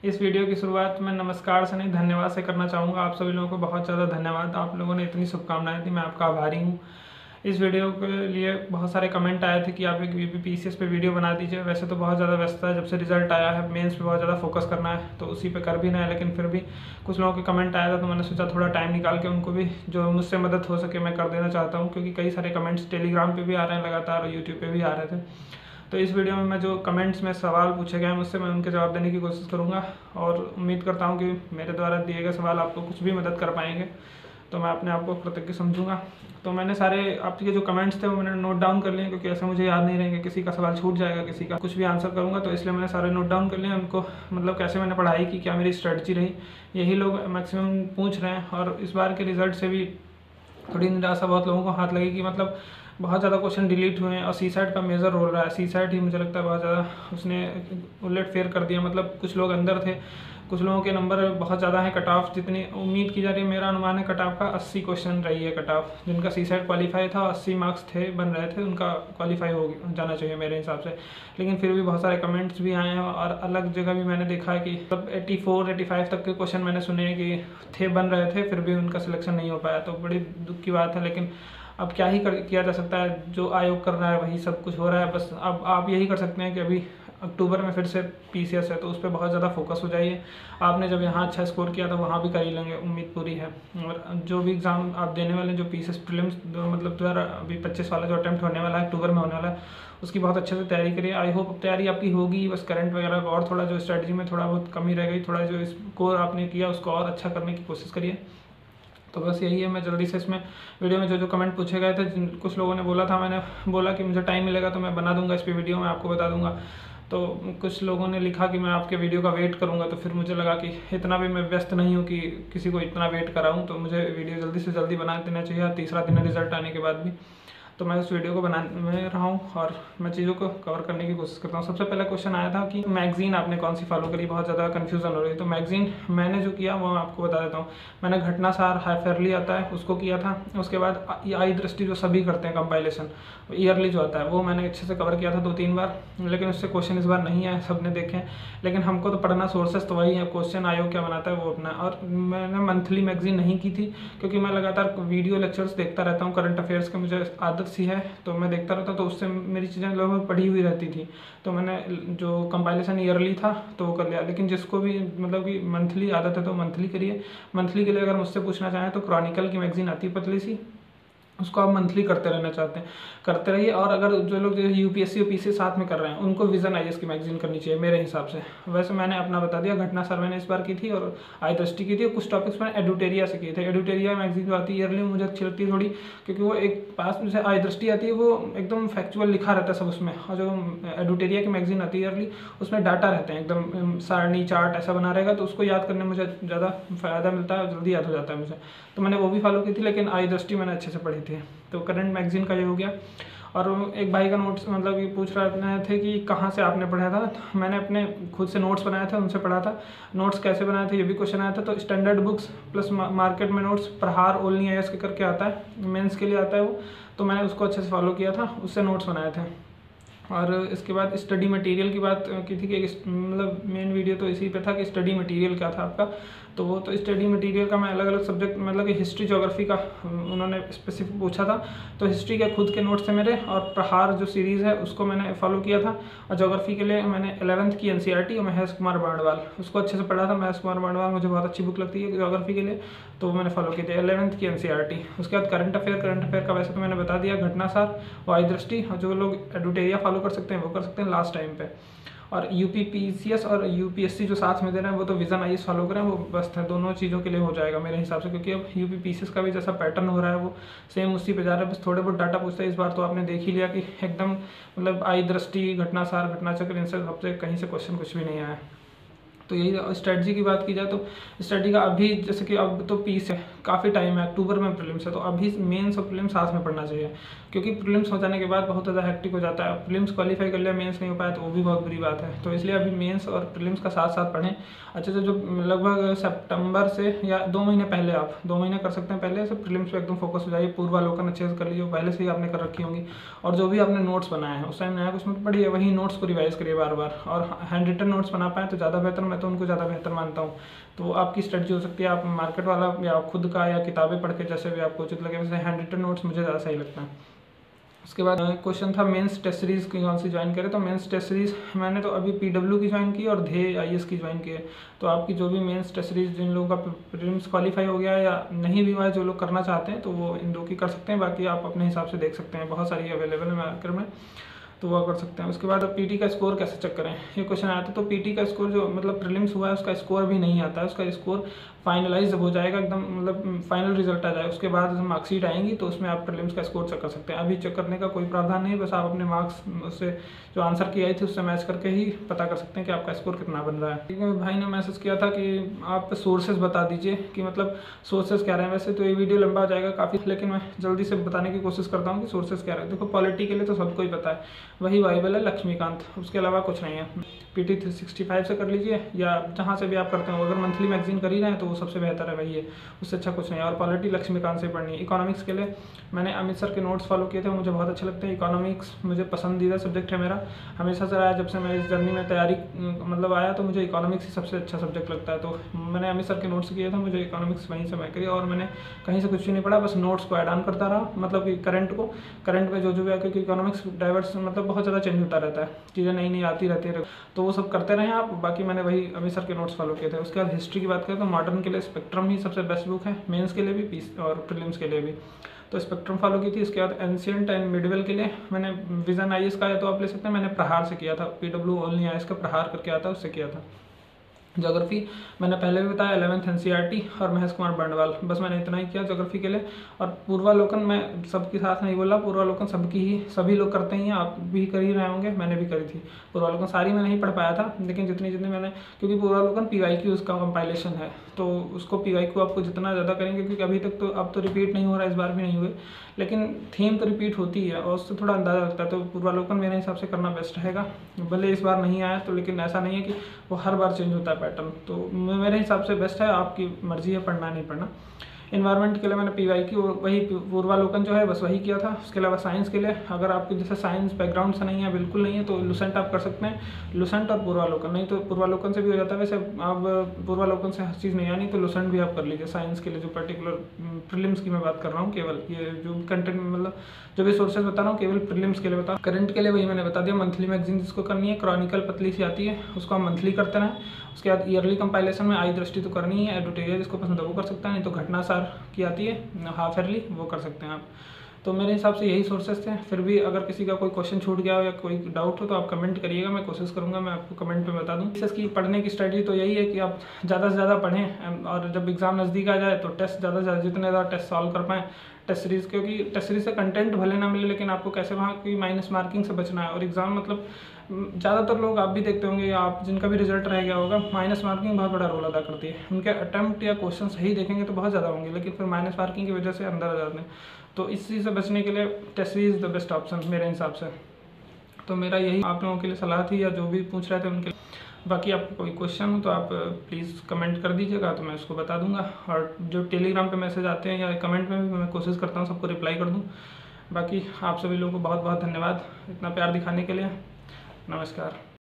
इस वीडियो की शुरुआत मैं नमस्कार से नहीं धन्यवाद से करना चाहूँगा। आप सभी लोगों को बहुत ज़्यादा धन्यवाद। आप लोगों ने इतनी शुभकामनाएं दी, मैं आपका आभारी हूँ। इस वीडियो के लिए बहुत सारे कमेंट आए थे कि आप एक यूपीपीसीएस पे वीडियो बना दीजिए। वैसे तो बहुत ज़्यादा व्यस्तता है, जब से रिजल्ट आया है मेंस पे बहुत ज़्यादा फोकस करना है तो उसी पे कर भी रहे हैं, लेकिन फिर भी कुछ लोगों के कमेंट आया था तो मैंने सोचा थोड़ा टाइम निकाल के उनको भी जो मुझसे मदद हो सके मैं कर देना चाहता हूँ, क्योंकि कई सारे कमेंट्स टेलीग्राम पर भी आ रहे हैं लगातार और यूट्यूब पर भी आ रहे थे। तो इस वीडियो में मैं जो कमेंट्स में सवाल पूछे गए हैं मुझसे, मैं उनके जवाब देने की कोशिश करूंगा और उम्मीद करता हूं कि मेरे द्वारा दिए गए सवाल आपको कुछ भी मदद कर पाएंगे, तो मैं अपने आप को कृतज्ञ समझूंगा। तो मैंने सारे आपके जो कमेंट्स थे वो मैंने नोट डाउन कर लिए, क्योंकि ऐसे मुझे याद नहीं रहेंगे, किसी का सवाल छूट जाएगा, किसी का कुछ भी आंसर करूँगा, तो इसलिए मैंने सारे नोट डाउन कर लिए उनको। मतलब कैसे मैंने पढ़ाई की, क्या मेरी स्ट्रेटजी रही, यही लोग मैक्सिमम पूछ रहे हैं। और इस बार के रिजल्ट से भी थोड़ी निराशा बहुत लोगों को हाथ लगी कि मतलब बहुत ज़्यादा क्वेश्चन डिलीट हुए हैं और सीसैट का मेजर रोल रहा है। सीसैट ही मुझे लगता है बहुत ज़्यादा उसने उलट फेर कर दिया। मतलब कुछ लोग अंदर थे, कुछ लोगों के नंबर बहुत ज़्यादा है। कट ऑफ जितनी उम्मीद की जा रही है, मेरा अनुमान है कट ऑफ का 80 क्वेश्चन रही है कट ऑफ। जिनका सीसैट क्वालिफाई था 80 मार्क्स थे बन रहे थे, उनका क्वालिफाई हो जाना चाहिए मेरे हिसाब से। लेकिन फिर भी बहुत सारे कमेंट्स भी आए हैं और अलग जगह भी मैंने देखा है कि मतलब 84-85 तक के क्वेश्चन मैंने सुने हैं कि थे बन रहे थे, फिर भी उनका सिलेक्शन नहीं हो पाया। तो बड़ी दुख की बात है, लेकिन अब क्या ही किया जा सकता है। जो आयोग कर रहा है वही सब कुछ हो रहा है। बस अब आप यही कर सकते हैं कि अभी अक्टूबर में फिर से पीसीएस है तो उस पर बहुत ज़्यादा फोकस हो जाइए। आपने जब यहाँ अच्छा स्कोर किया था वहाँ भी कर ही लेंगे, उम्मीद पूरी है। और जो भी एग्ज़ाम आप देने वाले जो पीसीएस प्रीलिम्स मतलब द्वारा अभी 25 वाला जो अटैम्प्ट होने वाला है अक्टूबर में होने वाला है, उसकी बहुत अच्छे से तैयारी करिए। आई होप तैयारी आपकी होगी, बस करंट वगैरह का और थोड़ा जो स्ट्रेटजी में थोड़ा बहुत कमी रह गई, थोड़ा जो स्कोर आपने किया उसको और अच्छा करने की कोशिश करिए। तो बस यही है। मैं जल्दी से इसमें वीडियो में जो कमेंट पूछे गए थे, कुछ लोगों ने बोला था, मैंने बोला कि मुझे टाइम मिलेगा तो मैं बना दूंगा इस पर वीडियो, मैं आपको बता दूंगा। तो कुछ लोगों ने लिखा कि मैं आपके वीडियो का वेट करूंगा, तो फिर मुझे लगा कि इतना भी मैं व्यस्त नहीं हूँ कि किसी को इतना वेट कराऊँ, तो मुझे वीडियो जल्दी से जल्दी बना देना चाहिए तीसरा दिन रिजल्ट आने के बाद भी। तो मैं उस वीडियो को बना में रहा हूँ और मैं चीज़ों को कवर करने की कोशिश करता हूँ। सबसे पहला क्वेश्चन आया था कि मैगजीन आपने कौन सी फॉलो करी, बहुत ज़्यादा कन्फ्यूज़न हो रही है। तो मैगजीन मैंने जो किया वो मैं आपको बता देता हूँ। मैंने घटनासार हाई फेयरली आता है उसको किया था। उसके बाद आई दृष्टि जो सभी करते हैं कंपाइलेशन ईयरली जो आता है वो मैंने अच्छे से कवर किया था 2-3 बार, लेकिन उससे क्वेश्चन इस बार नहीं आए, सब ने देखे। लेकिन हमको तो पढ़ना सोर्सेस तो वही है, क्वेश्चन आयोग क्या बनाता है वो अपना। और मैंने मंथली मैगजीन नहीं की थी, क्योंकि मैं लगातार वीडियो लेक्चर्स देखता रहता हूँ करंट अफेयर्स के, मुझे आदत सी है तो मैं देखता रहता, तो उससे मेरी चीज़ें लगभग पढ़ी हुई रहती थी। तो मैंने जो कंपाइलेशन ईयरली था तो वो कर लिया। लेकिन जिसको भी मतलब कि मंथली आदत है तो मंथली करिए। मंथली के लिए अगर मुझसे पूछना चाहें तो क्रॉनिकल की मैगजीन आती है पतली सी, उसको आप मंथली करते रहना चाहते हैं करते रहिए। और अगर जो लोग जो यूपीएससी और पीसी साथ में कर रहे हैं उनको विजन आईएएस की मैगजीन करनी चाहिए मेरे हिसाब से। वैसे मैंने अपना बता दिया, घटना सर मैंने इस बार की थी और आई दृष्टि की थी, और कुछ टॉपिक्स मैंने एडुटेरिया से किए थे। एडुटेरिया मैगजीन जो आती है ईयरली मुझे अच्छी लगती है थोड़ी, क्योंकि वो एक पास में से आई दृष्टि आती है वो एकदम फैक्चुअल लिखा रहता है सब उसमें, और जो एडुटेरिया की मैगजीन आती है ईयरली उसमें डाटा रहते हैं एकदम सारणी चार्ट ऐसा बना रहेगा, तो उसको याद करने में मुझे ज़्यादा फ़ायदा मिलता है, जल्दी याद हो जाता है मुझे। तो मैंने वो भी फॉलो की थी, लेकिन आई दृष्टि मैंने अच्छे से पढ़ी थी। तो करंट मैगजीन का ये हो गया। और एक भाई का नोट्स मतलब ये पूछ रहे थे कि कहाँ से आपने पढ़ा था। तो मैंने अपने खुद से नोट्स बनाए थे, उनसे पढ़ा था। नोट्स कैसे बनाए थे ये भी क्वेश्चन आया था। तो स्टैंडर्ड बुक्स प्लस मार्केट में नोट्स प्रहार ओनली आईएएस के करके आता है, मेंस के लिए आता है वो, तो मैंने उसको अच्छे से फॉलो किया था, उससे नोट्स बनाए थे। और इसके बाद स्टडी मटेरियल की बात की थी कि मतलब मेन वीडियो तो इसी पे था कि स्टडी मटेरियल क्या था आपका। तो वो तो स्टडी मटेरियल का मैं अलग अलग सब्जेक्ट मतलब कि हिस्ट्री ज्योग्राफी का उन्होंने स्पेसिफिक पूछा था, तो हिस्ट्री के खुद के नोट्स थे मेरे, और प्रहार जो सीरीज़ है उसको मैंने फॉलो किया था। और ज्योग्राफी के लिए मैंने 11th की एनसीईआरटी और महेश कुमार बर्णवाल उसको अच्छे से पढ़ा था। महेश कुमार बर्णवाल मुझे बहुत अच्छी बुक लगती है ज्योग्राफी के लिए, तो मैंने फॉलो की थी 11th की एनसीईआरटी। उसके बाद करंट अफेयर का वैसे तो मैंने बता दिया, घटनासार और आई दृष्टि, जो लोग एडुटेरिया फॉलो कर सकते हैं वो कर सकते हैं लास्ट टाइम पे। और यूपीपीसीएस और यूपीएससी जो साथ में दे रहे हैं वो तो विजन आईएएस फॉलो करें, वो बस है, दोनों चीज़ों के लिए हो जाएगा मेरे हिसाब से। क्योंकि अब यूपीपीसीएस का भी जैसा पैटर्न हो रहा है वो सेम उसी पे जा रहा है, बस थोड़े बहुत डाटा पूछते हैं। इस बार तो आपने देख ही लिया कि एकदम मतलब आई दृष्टि, घटनासार, घटनाचक्र, इनसे सबसे कहीं से क्वेश्चन कुछ भी नहीं आया। तो यही स्ट्रेटजी की बात की जाए तो स्ट्रेटजी का अभी जैसे कि अब तो पीस है, काफ़ी टाइम है, अक्टूबर में प्रीलिम्स है, तो अभी मेंस और प्रीलिम्स साथ में पढ़ना चाहिए। क्योंकि प्रीलिम्स हो जाने के बाद बहुत ज़्यादा हेक्टिक हो जाता है। प्रीलिम्स क्वालिफाई कर लिया, मेंस नहीं हो पाया तो वो भी बहुत बुरी बात है। तो इसलिए अभी मेंस और प्रीलिम्स का साथ साथ पढ़ें अच्छे से। जो लगभग सितंबर से या 2 महीने पहले, आप 2 महीने कर सकते हैं पहले से प्रीलिम्स पे एकदम फोकस हो जाइए। पूर्वालोकन अच्छे से कर लीजिए, पहले से ही आपने कर रखी होंगी। और जो भी आपने नोट्स बनाए हैं उस टाइम नया कुछ मत पढ़िए, वही नोट्स को रिवाइज करिए बार बार। और हैंड रिटन नोट्स बना पाए तो ज़्यादा बेहतर। मैं तो उनको ज़्यादा बेहतर मानता हूँ। तो आपकी स्ट्रेटजी हो सकती है आप मार्केट वाला या खुद का या किताबें पढ़ के, जैसे भी आपको उचित लगे। वैसे हैंड रिटन नोट्स मुझे ज़्यादा सही लगता है। उसके बाद क्वेश्चन था मेंस टेस्ट सीरीज़ की कौन सी ज्वाइन करें। तो मेंस टेस्ट सीरीज़ मैंने तो अभी पीडब्ल्यू की ज्वाइन की और ध्येय आईएएस की ज्वाइन की है। तो आपकी जो भी मेंस टेस्ट सीरीज़ जिन लोगों का प्रीलिम्स क्वालिफाई हो गया या नहीं भी हुआ है, जो लोग करना चाहते हैं तो वो इन 2 की कर सकते हैं। बाकी आप अपने हिसाब से देख सकते हैं, बहुत सारी अवेलेबल है मार्केट में, तो वो कर सकते हैं। उसके बाद अब पीटी का स्कोर कैसे चेक करें, ये क्वेश्चन आया था। तो पीटी का स्कोर जो मतलब प्रीलिम्स हुआ है उसका स्कोर भी नहीं आता है, उसका स्कोर फाइनलाइज जब हो जाएगा, एकदम मतलब फाइनल रिजल्ट आ जाए उसके बाद मार्कशीट आएंगी तो उसमें आप प्रीलिम्स का स्कोर चेक कर सकते हैं। अभी चेक करने का कोई प्रावधान नहीं, बस आप अपने मार्क्स उससे जो आंसर की आई थी उससे मैच करके ही पता कर सकते हैं कि आपका स्कोर कितना बन रहा है। क्योंकि भाई ने मैसेज किया था कि आप सोर्सेज बता दीजिए कि मतलब सोर्सेज क्या रहे हैं। वैसे तो ये वीडियो लंबा हो जाएगा काफ़ी, लेकिन मैं जल्दी से बताने की कोशिश करता हूँ कि सोर्सेज क्या रहे हैं। देखो पॉलिटी के लिए तो सबको ही पता है, वही बाइबल है लक्ष्मीकांत, उसके अलावा कुछ नहीं है। पीटी 365 से कर लीजिए या जहाँ से भी आप करते हो। अगर मंथली मैगजीन कर ही रहे हैं तो वो सबसे बेहतर है, वही है, उससे अच्छा कुछ नहीं है। और पॉलिटी लक्ष्मीकांत से पढ़नी है। इकोनॉमिक्स के लिए मैंने अमित सर के नोट्स फॉलो किए थे, मुझे बहुत अच्छे लगते हैं। इकोनॉमिक्स मुझे पसंदीदा सब्जेक्ट है मेरा, हमेशा से रहा है। जब से मैं इस जर्नी में तैयारी मतलब आया तो मुझे इकोनॉमिक्स ही सबसे अच्छा सब्जेक्ट लगता है। तो मैंने अमित सर के नोट्स किए थे, मुझे इकोनॉमिक्स वहीं से मैं करी और मैंने कहीं से कुछ भी नहीं पढ़ा, बस नोट्स को ऐड ऑन करता रहा। मतलब कि करंट में जो भी है, क्योंकि इकोनॉमिक्स डाइवर्स मतलब बहुत ज़्यादा चेंज होता रहता है, चीज़ें नई नई आती रहती है, तो वो सब करते रहे आप। बाकी मैंने वही अमित सर के नोट्स फॉलो किए थे। उसके बाद हिस्ट्री की बात करें तो मॉडर्न के लिए स्पेक्ट्रम ही सबसे बेस्ट बुक है, मेंस के लिए भी और प्रीलिम्स के लिए भी। तो स्पेक्ट्रम फॉलो की थी। इसके बाद एंशिएंट एंड मिडिवल के लिए मैंने विजन आईएएस का है तो आप ले सकते हैं, मैंने प्रहार से किया था, पीडब्ल्यू ओनली आईएएस का प्रहार करके आता है, उससे किया था। ज्योग्राफी मैंने पहले भी बताया 11th एनसीईआरटी और महेश कुमार बंडवाल, बस मैंने इतना ही किया ज्योग्राफी के लिए। और पूर्वालोकन मैं सबके साथ नहीं बोला, पूर्वालोकन सबकी ही सभी लोग करते ही हैं, आप भी कर ही रहे होंगे, मैंने भी करी थी पूर्वालोकन। सारी मैं नहीं पढ़ पाया था, लेकिन जितनी जितनी मैंने, क्योंकि पूर्वालोकन पीवाईक्यू उसका कंपाइलेशन है, तो उसको पीवाईक्यू आपको जितना ज़्यादा करेंगे, क्योंकि अभी तक तो अब तो रिपीट नहीं हो रहा है, इस बार भी नहीं हुए, लेकिन थीम तो रिपीट होती है और उससे थोड़ा अंदाज़ा लगता है। तो पूर्वालोकन मेरे हिसाब से करना बेस्ट रहेगा। भले इस बार नहीं आया तो, लेकिन ऐसा नहीं है कि वो हर बार चेंज होता है पैटर्न, तो मेरे हिसाब से बेस्ट है, आपकी मर्जी है पढ़ना नहीं पढ़ना। इन्वायरमेंट के लिए मैंने पीवाईक्यू वही पूर्वालोकन जो है बस वही किया था। उसके अलावा साइंस के लिए अगर आपको जैसे साइंस बैकग्राउंड से नहीं है, बिल्कुल नहीं है, तो लुसेंट आप कर सकते हैं, लुसेंट और पूर्वालोकन। नहीं तो पूर्वालोकन से भी हो जाता है, वैसे आप पूर्वालोकन से हर चीज़ नहीं आनी तो लुसेंट भी आप कर लीजिए साइंस के लिए। जो पर्टिकुलर प्रीलिम्स की मैं बात कर रहा हूँ, केवल ये जो कंटेंट मतलब जो भी सोर्सेज बता रहा हूँ केवल प्रीलिम्स के लिए बता रहा हूँ। करंट के लिए वही मैंने बता दिया, मंथली मैगजीन जिसको करनी है, क्रॉनिकल पतली सी आती है, उसको हम मंथली करते रहें। उसके बाद ईयरली कंपाइलेशन में आई दृष्टि तो करनी है, एडवर्टाइजर जिसको पसंद है वो कर सकता है, नहीं तो घटनासार की आती है हाफ ईयरली, वो कर सकते हैं आप। तो मेरे हिसाब से यही सोर्सेस थे। फिर भी अगर किसी का कोई क्वेश्चन छूट गया हो या कोई डाउट हो तो आप कमेंट करिएगा, मैं कोशिश करूंगा मैं आपको कमेंट पे बता दूं। इसकी पढ़ने की स्ट्रेटजी तो यही है कि आप ज़्यादा से ज़्यादा पढ़ें और जब एग्जाम नज़दीक आ जाए तो टेस्ट ज़्यादा से ज़्यादा जितने ज़्यादा टेस्ट सॉल्व कर पाएँ टेस्ट सीरीज़, क्योंकि टेस्ट सीरीज़ से कंटेंट भले ना मिले लेकिन आपको कैसे वहाँ की माइनस मार्किंग से बचना है। और एग्ज़ाम मतलब ज़्यादातर लोग आप भी देखते होंगे या आप जिनका भी रिजल्ट रह गया होगा, माइनस मार्किंग बहुत बड़ा रोल अदा करती है। उनके अटैम्प्ट या क्वेश्चन सही देखेंगे तो बहुत ज़्यादा होंगे, लेकिन फिर माइनस मार्किंग की वजह से अंदर आ जाते हैं। तो इस चीज़ से बचने के लिए test series the best option मेरे हिसाब से। तो मेरा यही आप लोगों के लिए सलाह थी, या जो भी पूछ रहे थे उनके लिए। बाकी आपको कोई क्वेश्चन हो तो आप प्लीज़ कमेंट कर दीजिएगा, तो मैं उसको बता दूंगा। और जो टेलीग्राम पे मैसेज आते हैं या कमेंट में भी मैं कोशिश करता हूँ सबको रिप्लाई कर दूँ। बाकी आप सभी लोगों को बहुत बहुत धन्यवाद इतना प्यार दिखाने के लिए। नमस्कार।